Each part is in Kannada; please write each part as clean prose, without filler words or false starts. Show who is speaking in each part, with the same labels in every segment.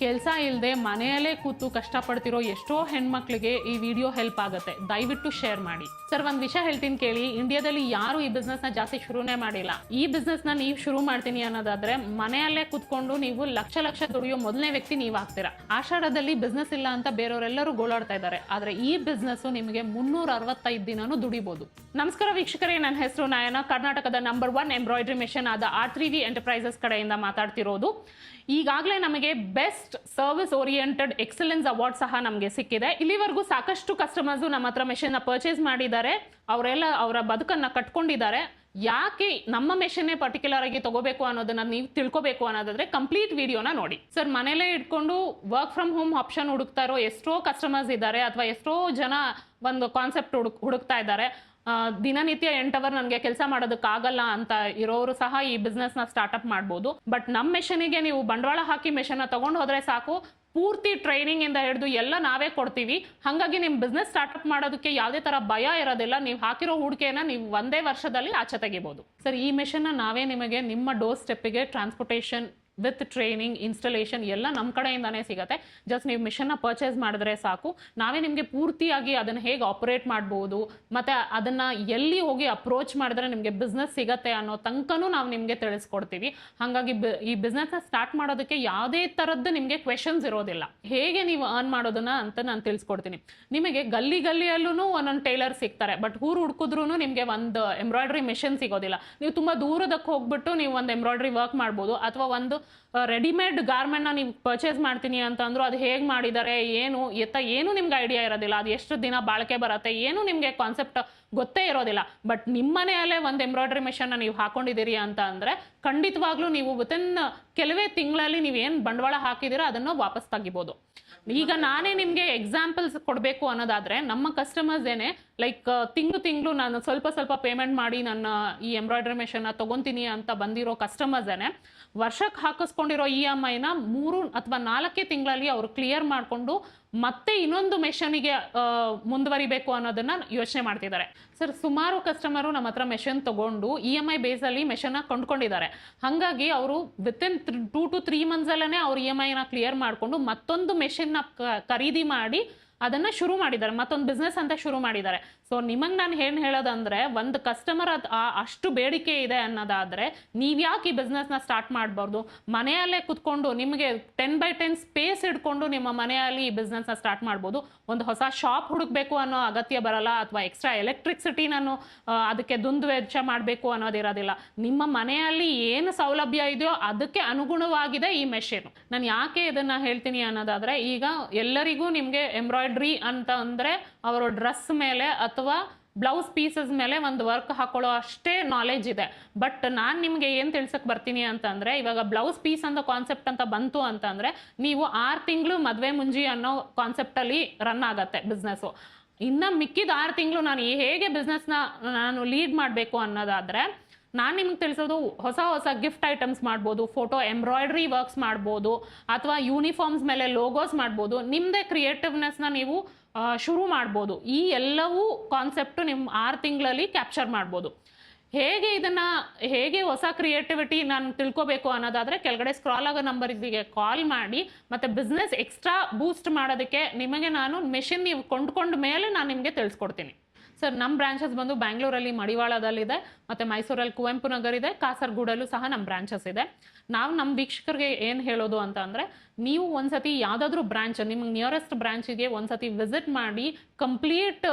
Speaker 1: ಕೆಲಸ ಇಲ್ಲದೆ ಮನೆಯಲ್ಲೇ ಕೂತು ಕಷ್ಟಪಡ್ತಿರೋ ಎಷ್ಟೋ ಹೆಣ್ಮಕ್ಳಿಗೆ ಈ ವಿಡಿಯೋ ಹೆಲ್ಪ್ ಆಗುತ್ತೆ. ದಯವಿಟ್ಟು ಶೇರ್ ಮಾಡಿ. ಸರ್, ಒಂದು ವಿಷಯ ಹೇಳ್ತೀನಿ ಕೇಳಿ. ಇಂಡಿಯಾದಲ್ಲಿ ಯಾರು ಈ ಬಿಸ್ನೆಸ್ನ ಜಾಸ್ತಿ ಶುರುನೇ ಮಾಡಿಲ್ಲ. ಈ ಬಿಸ್ನೆಸ್ನ ನೀವು ಶುರು ಮಾಡ್ತೀನಿ ಅನ್ನೋದಾದ್ರೆ ಮನೆಯಲ್ಲೇ ಕೂತ್ಕೊಂಡು ನೀವು ಲಕ್ಷ ಲಕ್ಷ ದುಡಿಯೋ ಮೊದಲನೇ ವ್ಯಕ್ತಿ ನೀವು ಆಗ್ತೀರಾ. ಆಷಾಢದಲ್ಲಿ ಬಿಸ್ನೆಸ್ ಇಲ್ಲ ಅಂತ ಬೇರೆಯವರೆಲ್ಲರೂ ಗೋಳಾಡ್ತಾ ಇದ್ದಾರೆ. ಆದ್ರೆ ಈ ಬಿಸ್ನೆಸ್ ನಿಮಗೆ 365 ದಿನನೂ ದುಡಿಬಹುದು. ನಮಸ್ಕಾರ ವೀಕ್ಷಕರೇ, ನನ್ನ ಹೆಸರು ನಯನ. ಕರ್ನಾಟಕದ ನಂಬರ್ 1 ಎಂಬ್ರಾಯ್ಡ್ರಿ ಮೆಷಿನ್ ಆದ R3V ಎಂಟರ್ಪ್ರೈಸಸ್ ಕಡೆಯಿಂದ ಮಾತಾಡ್ತಿರೋದು. ಈಗಾಗಲೇ ನಮಗೆ best service oriented excellence award ಸಹ ನಮಗೆ ಸಿಕ್ಕಿದೆ. ಇಲ್ಲಿವರೆಗೂ ಸಾಕಷ್ಟು ಕಸ್ಟಮರ್ಸ್ ನಮ್ಮ ಹತ್ರ ಮೆಷಿನ್ ನ ಪರ್ಚೇಸ್ ಮಾಡಿದ್ದಾರೆ. ಅವರೆಲ್ಲ ಅವರ ಬದುಕನ್ನ ಕಟ್ಕೊಂಡಿದ್ದಾರೆ. ಯಾಕೆ ನಮ್ಮ ಮೆಷಿನ್ನೇ ಪರ್ಟಿಕ್ಯುಲರ್ ಆಗಿ ತಗೋಬೇಕು ಅನ್ನೋದನ್ನ ನೀವು ತಿಳ್ಕೋಬೇಕು ಅನ್ನೋದಾದ್ರೆ ಕಂಪ್ಲೀಟ್ ವಿಡಿಯೋನ ನೋಡಿ. ಸರ್, ಮನೇಲೇ ಇಟ್ಕೊಂಡು ವರ್ಕ್ ಫ್ರಮ್ ಹೋಮ್ ಆಪ್ಷನ್ ಹುಡುಕ್ತಾ ಇರೋ ಎಷ್ಟೋ ಕಸ್ಟಮರ್ಸ್ ಇದ್ದಾರೆ, ಅಥವಾ ಎಷ್ಟೋ ಜನ ಒಂದು ಕಾನ್ಸೆಪ್ಟ್ ಹುಡುಕ್ತಾ ಇದ್ದಾರೆ. ದಿನನಿತ್ಯ 8 ಅವರ್ ನನಗೆ ಕೆಲಸ ಮಾಡೋದಕ್ಕಾಗಲ್ಲ ಅಂತ ಇರೋರು ಸಹ ಈ ಬಿಸ್ನೆಸ್ ನ ಸ್ಟಾರ್ಟ್ಅಪ್ ಮಾಡ್ಬೋದು. ಬಟ್ ನಮ್ಮ ಮೆಷಿನಿಗೆ ನೀವು ಬಂಡವಾಳ ಹಾಕಿ ಮೆಷಿನ್ ನ ತಗೊಂಡು ಹೋದ್ರೆ ಸಾಕು, ಪೂರ್ತಿ ಟ್ರೈನಿಂಗ್ ಇಂದ ಹಿಡಿದು ಎಲ್ಲ ನಾವೇ ಕೊಡ್ತೀವಿ. ಹಾಗಾಗಿ ನಿಮ್ ಬಿಸ್ನೆಸ್ ಸ್ಟಾರ್ಟ್ಅಪ್ ಮಾಡೋದಕ್ಕೆ ಯಾವುದೇ ತರ ಭಯ ಇರೋದಿಲ್ಲ. ನೀವು ಹಾಕಿರೋ ಹೂಡಿಕೆನ ನೀವು ಒಂದೇ ವರ್ಷದಲ್ಲಿ ಆಚೆ ತೆಗಿಬಹುದು. ಸರ್, ಈ ಮೆಷಿನ್ ನ ನಾವೇ ನಿಮಗೆ ನಿಮ್ಮ ಡೋರ್ ಸ್ಟೆಪ್ಗೆ ಟ್ರಾನ್ಸ್ಪೋರ್ಟೇಷನ್ ವಿತ್ ಟ್ರೈನಿಂಗ್, ಇನ್ಸ್ಟಾಲೇಷನ್ ಎಲ್ಲ ನಮ್ಮ ಕಡೆಯಿಂದಾನೇ ಸಿಗುತ್ತೆ. ಜಸ್ಟ್ ನೀವು ಮಿಷನ್ನ ಪರ್ಚೇಸ್ ಮಾಡಿದ್ರೆ ಸಾಕು. ನಾವೇ ನಿಮಗೆ ಪೂರ್ತಿಯಾಗಿ ಅದನ್ನು ಹೇಗೆ ಆಪರೇಟ್ ಮಾಡ್ಬೋದು, ಮತ್ತು ಅದನ್ನು ಎಲ್ಲಿ ಹೋಗಿ ಅಪ್ರೋಚ್ ಮಾಡಿದ್ರೆ ನಿಮಗೆ ಬಿಸ್ನೆಸ್ ಸಿಗತ್ತೆ ಅನ್ನೋ ತನಕನೂ ನಾವು ನಿಮಗೆ ತಿಳಿಸ್ಕೊಡ್ತೀವಿ. ಹಾಗಾಗಿ ಈ ಬಿಸ್ನೆಸ್ನ ಸ್ಟಾರ್ಟ್ ಮಾಡೋದಕ್ಕೆ ಯಾವುದೇ ಥರದ್ದು ನಿಮಗೆ ಕ್ವೆಶನ್ಸ್ ಇರೋದಿಲ್ಲ. ಹೇಗೆ ನೀವು ಅರ್ನ್ ಮಾಡೋದನ್ನ ಅಂತ ನಾನು ತಿಳಿಸ್ಕೊಡ್ತೀನಿ. ನಿಮಗೆ ಗಲ್ಲಿಯಲ್ಲೂ ಒಂದೊಂದು ಟೈಲರ್ ಸಿಗ್ತಾರೆ, ಬಟ್ ಊರು ಹುಡುಕಿದ್ರೂ ನಿಮಗೆ ಒಂದು ಎಂಬ್ರಾಯ್ಡ್ರಿ ಮೆಷಿನ್ ಸಿಗೋದಿಲ್ಲ. ನೀವು ತುಂಬ ದೂರದಕ್ಕೆ ಹೋಗ್ಬಿಟ್ಟು ನೀವು ಒಂದು ಎಂಬ್ರಾಯ್ಡ್ರಿ ವರ್ಕ್ ಮಾಡ್ಬೋದು, ಅಥವಾ ಒಂದು ರೆಡಿಮೇಡ್ ಗಾರ್ಮೆಂಟ್ನ ನೀವು ಪರ್ಚೇಸ್ ಮಾಡ್ತೀನಿ ಅಂತಂದ್ರು ಅದು ಹೇಗೆ ಮಾಡಿದ್ದಾರೆ ಏನು ನಿಮ್ಗೆ ಐಡಿಯಾ ಇರೋದಿಲ್ಲ. ಅದು ಎಷ್ಟು ದಿನ ಬಾಳಿಕೆ ಬರುತ್ತೆ ಏನು ನಿಮಗೆ ಕಾನ್ಸೆಪ್ಟ್ ಗೊತ್ತೇ ಇರೋದಿಲ್ಲ. ಬಟ್ ನಿಮ್ಮ ಮನೆಯಲ್ಲೇ ಒಂದು ಎಂಬ್ರಾಯ್ಡ್ರಿ ಮೆಷಿನ್ನ ನೀವು ಹಾಕೊಂಡಿದ್ದೀರಿ ಅಂತ ಅಂದರೆ ಖಂಡಿತವಾಗ್ಲೂ ನೀವು ವಿತಿನ್ ಕೆಲವೇ ತಿಂಗಳಲ್ಲಿ ನೀವು ಏನು ಬಂಡವಾಳ ಹಾಕಿದ್ದೀರಾ ಅದನ್ನು ವಾಪಸ್ ತೆಗಿಬೋದು. ಈಗ ನಾನೇ ನಿಮಗೆ ಎಕ್ಸಾಂಪಲ್ಸ್ ಕೊಡಬೇಕು ಅನ್ನೋದಾದ್ರೆ, ನಮ್ಮ ಕಸ್ಟಮರ್ಸ್ ಏನೇ ಲೈಕ್ ತಿಂಗಳು ನಾನು ಸ್ವಲ್ಪ ಪೇಮೆಂಟ್ ಮಾಡಿ ನನ್ನ ಈ ಎಂಬ್ರಾಯ್ಡ್ರಿ ಮೆಷಿನ್ನ ತಗೊಂತೀನಿ ಅಂತ ಬಂದಿರೋ ಕಸ್ಟಮರ್ಸ್ ಏನೇ ವರ್ಷಕ್ಕೆ ಹಾಕಿಸ್ಕೊಂಡಿರೋ EMIನ 3 ಅಥವಾ 4 ತಿಂಗಳಲ್ಲಿ ಅವರು ಕ್ಲಿಯರ್ ಮಾಡಿಕೊಂಡು ಮತ್ತೆ ಇನ್ನೊಂದು ಮೆಷಿನಿಗೆ ಮುಂದುವರಿಬೇಕು ಅನ್ನೋದನ್ನ ಯೋಚನೆ ಮಾಡ್ತಿದ್ದಾರೆ. ಸರ್, ಸುಮಾರು ಕಸ್ಟಮರು ನಮ್ಮ ಹತ್ರ ಮೆಷಿನ್ ತಗೊಂಡು EMI ಬೇಸಲ್ಲಿ ಮೆಷಿನ್ನ ಕೊಂಡ್ಕೊಂಡಿದ್ದಾರೆ. ಹಾಗಾಗಿ ಅವರು ವಿತಿನ್ 2 to 3 ಮಂತ್ಸ್ ಅಲ್ಲೇ ಅವ್ರು EMIನ ಕ್ಲಿಯರ್ ಮಾಡಿಕೊಂಡು ಮತ್ತೊಂದು ಮೆಷಿನ್ನ ಖರೀದಿ ಮಾಡಿ ಅದನ್ನ ಶುರು ಮಾಡಿದ್ದಾರೆ, ಮತ್ತೊಂದು ಬಿಸ್ನೆಸ್ ಅಂತ ಶುರು ಮಾಡಿದ್ದಾರೆ. ಸೊ ನಿಮಗೆ ನಾನು ಏನು ಹೇಳೋದಂದ್ರೆ, ಒಂದು ಕಸ್ಟಮರ್ ಅಷ್ಟು ಬೇಡಿಕೆ ಇದೆ ಅನ್ನೋದಾದ್ರೆ ನೀವು ಯಾಕೆ ಈ ಬಿಸ್ನೆಸ್ನ ಸ್ಟಾರ್ಟ್ ಮಾಡಬಾರ್ದು? ಮನೆಯಲ್ಲೇ ಕುತ್ಕೊಂಡು ನಿಮಗೆ 10x10 ಸ್ಪೇಸ್ ಇಟ್ಕೊಂಡು ನಿಮ್ಮ ಮನೆಯಲ್ಲಿ ಈ ಬಿಸ್ನೆಸ್ನ ಸ್ಟಾರ್ಟ್ ಮಾಡ್ಬೋದು. ಒಂದು ಹೊಸ ಶಾಪ್ ಹುಡುಕ್ಬೇಕು ಅನ್ನೋ ಅಗತ್ಯ ಬರಲ್ಲ, ಅಥವಾ ಎಕ್ಸ್ಟ್ರಾ ಎಲೆಕ್ಟ್ರಿಸಿಟಿ ನಾನು ಅದಕ್ಕೆ ದುಂದು ವೆಚ್ಚ ಮಾಡಬೇಕು ಅನ್ನೋದಿರೋದಿಲ್ಲ. ನಿಮ್ಮ ಮನೆಯಲ್ಲಿ ಏನು ಸೌಲಭ್ಯ ಇದೆಯೋ ಅದಕ್ಕೆ ಅನುಗುಣವಾಗಿದೆ ಈ ಮೆಷಿನ್. ನಾನು ಯಾಕೆ ಇದನ್ನ ಹೇಳ್ತೀನಿ ಅನ್ನೋದಾದ್ರೆ, ಈಗ ಎಲ್ಲರಿಗೂ ನಿಮಗೆ ಎಂಬ್ರಾಯ್ಡ್ರಿ ಅಂತ ಅಂದ್ರೆ ಅವರ ಡ್ರೆಸ್ ಮೇಲೆ ಅಥವಾ ಬ್ಲೌಸ್ ಪೀಸಸ್ ಮೇಲೆ ಒಂದು ವರ್ಕ್ ಹಾಕೊಳ್ಳೋ ಅಷ್ಟೇ ನಾಲೆಜ್ ಇದೆ. ಬಟ್ ನಾನು ನಿಮಗೆ ಏನು ತಿಳ್ಸಕ್ ಬರ್ತೀನಿ ಅಂತಂದ್ರೆ, ಇವಾಗ ಬ್ಲೌಸ್ ಪೀಸ್ ಅಂತ ಕಾನ್ಸೆಪ್ಟ್ ಅಂತ ಬಂತು ಅಂತಂದ್ರೆ ನೀವು 6 ತಿಂಗಳು ಮದುವೆ ಮುಂಜಿ ಅನ್ನೋ ಕಾನ್ಸೆಪ್ಟ್ ಅಲ್ಲಿ ರನ್ ಆಗತ್ತೆ ಬಿಸ್ನೆಸ್ಸು. ಇನ್ನು ಮಿಕ್ಕಿದ 6 ತಿಂಗಳು ನಾನು ಹೇಗೆ ಬಿಸ್ನೆಸ್ನ ನಾನು ಲೀಡ್ ಮಾಡಬೇಕು ಅನ್ನೋದಾದ್ರೆ, ನಾನು ನಿಮ್ಗೆ ತಿಳಿಸೋದು ಹೊಸ ಗಿಫ್ಟ್ ಐಟಮ್ಸ್ ಮಾಡ್ಬೋದು, ಫೋಟೋ ಎಂಬ್ರಾಯ್ಡ್ರಿ ವರ್ಕ್ಸ್ ಮಾಡ್ಬೋದು, ಅಥವಾ ಯೂನಿಫಾರ್ಮ್ಸ್ ಮೇಲೆ ಲೋಗೋಸ್ ಮಾಡ್ಬೋದು. ನಿಮ್ಮದೇ ಕ್ರಿಯೇಟಿವ್ನೆಸ್ನ ನೀವು ಶುರು ಮಾಡ್ಬೋದು. ಈ ಎಲ್ಲವೂ ಕಾನ್ಸೆಪ್ಟು ನಿಮ್ಮ 6 ತಿಂಗಳಲ್ಲಿ ಕ್ಯಾಪ್ಚರ್ ಮಾಡ್ಬೋದು. ಹೇಗೆ ಹೊಸ ಕ್ರಿಯೇಟಿವಿಟಿ ನಾನು ತಿಳ್ಕೊಬೇಕು ಅನ್ನೋದಾದ್ರೆ ಕೆಳಗಡೆ ಸ್ಕ್ರಾಲ್ ಆಗೋ ನಂಬರಿಗೆ ಕಾಲ್ ಮಾಡಿ, ಮತ್ತೆ ಬಿಸ್ನೆಸ್ ಎಕ್ಸ್ಟ್ರಾ ಬೂಸ್ಟ್ ಮಾಡೋದಕ್ಕೆ ನಿಮಗೆ ನಾನು ಮೆಷಿನ್ ನೀವು ಕೊಂಡ್ಕೊಂಡ ಮೇಲೆ ನಾನು ನಿಮಗೆ ತಿಳಿಸ್ಕೊಡ್ತೀನಿ. ಸರ್, ನಮ್ಮ ಬ್ರಾಂಚಸ್ ಬಂದು ಬ್ಯಾಂಗ್ಳೂರಲ್ಲಿ ಮಡಿವಾಳದಲ್ಲಿದೆ, ಮತ್ತು ಮೈಸೂರಲ್ಲಿ ಕುವೆಂಪು ನಗರ್ ಇದೆ, ಕಾಸರಗೋಡಲ್ಲೂ ಸಹ ನಮ್ಮ ಬ್ರಾಂಚಸ್ ಇದೆ. ನಾವು ನಮ್ಮ ವೀಕ್ಷಕರಿಗೆ ಏನು ಹೇಳೋದು ಅಂತ ಅಂದರೆ, ನೀವು ಒಂದ್ಸತಿ ಯಾವುದಾದ್ರೂ ಬ್ರಾಂಚ್ ನಿಮ್ಗೆ ನಿಯರೆಸ್ಟ್ ಬ್ರಾಂಚಿಗೆ ಒಂದ್ಸತಿ ವಿಸಿಟ್ ಮಾಡಿ ಕಂಪ್ಲೀಟ್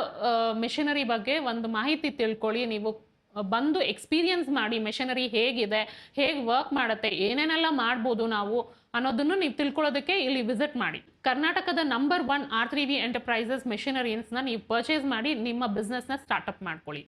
Speaker 1: ಮೆಷಿನರಿ ಬಗ್ಗೆ ಒಂದು ಮಾಹಿತಿ ತಿಳ್ಕೊಳ್ಳಿ. ನೀವು ಬಂದು ಎಕ್ಸ್ಪೀರಿಯನ್ಸ್ ಮಾಡಿ ಮೆಷಿನರಿ ಹೇಗಿದೆ, ಹೇಗೆ ವರ್ಕ್ ಮಾಡುತ್ತೆ, ಏನೇನೆಲ್ಲ ಮಾಡ್ಬೋದು ನಾವು ಅನ್ನೋದನ್ನು ನೀವು ತಿಳ್ಕೊಳ್ಳೋದಕ್ಕೆ ಇಲ್ಲಿ ವಿಸಿಟ್ ಮಾಡಿ. ಕರ್ನಾಟಕದ ನಂಬರ್ 1 R3V ಎಂಟರ್ಪ್ರೈಸಸ್ ಮೆಷಿನರೀಸ್ನ ನೀವು ಪರ್ಚೇಸ್ ಮಾಡಿ ನಿಮ್ಮ ಬಿಸ್ನೆಸ್ನ ಸ್ಟಾರ್ಟ್ಅಪ್ ಮಾಡ್ಕೊಳ್ಳಿ.